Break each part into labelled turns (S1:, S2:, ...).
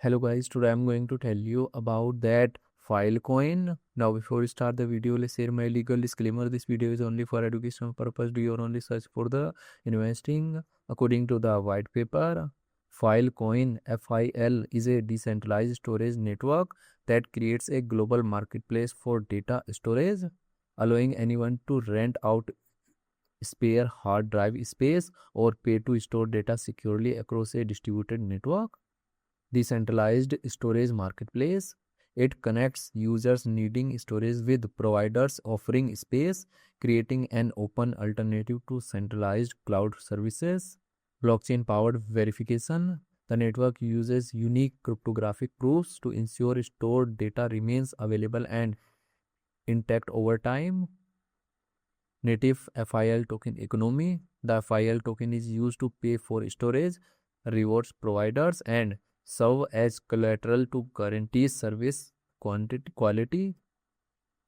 S1: Hello guys, today I'm going to tell you about that Filecoin. Now before we start the video, let's share my legal disclaimer. This video is only for educational purpose. Do your own research for the investing. According to the white paper, Filecoin FIL is a decentralized storage network that creates a global marketplace for data storage, allowing anyone to rent out spare hard drive space or pay to store data securely across a distributed network. Decentralized storage marketplace. It connects users needing storage with providers offering space, creating an open alternative to centralized cloud services. Blockchain powered verification. The network uses unique cryptographic proofs to ensure stored data remains available and intact over time. Native FIL token economy. The FIL token is used to pay for storage, rewards providers, and serve as collateral to guarantee service quality.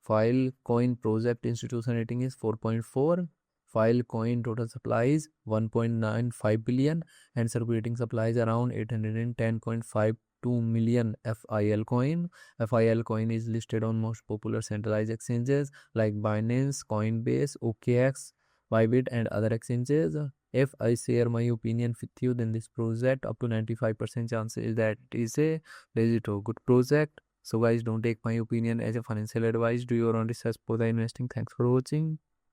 S1: Filecoin project institution rating is 4.4. Filecoin total supply is 1.95 billion and circulating supply is around 810.52 million FIL coin. FIL coin is listed on most popular centralized exchanges like Binance, Coinbase, OKX, Bybit, and other exchanges. If I share my opinion with you, then this project up to 95% chances that it is a legit or good project. So guys, don't take my opinion as a financial advice. Do your own research for the investing. Thanks for watching.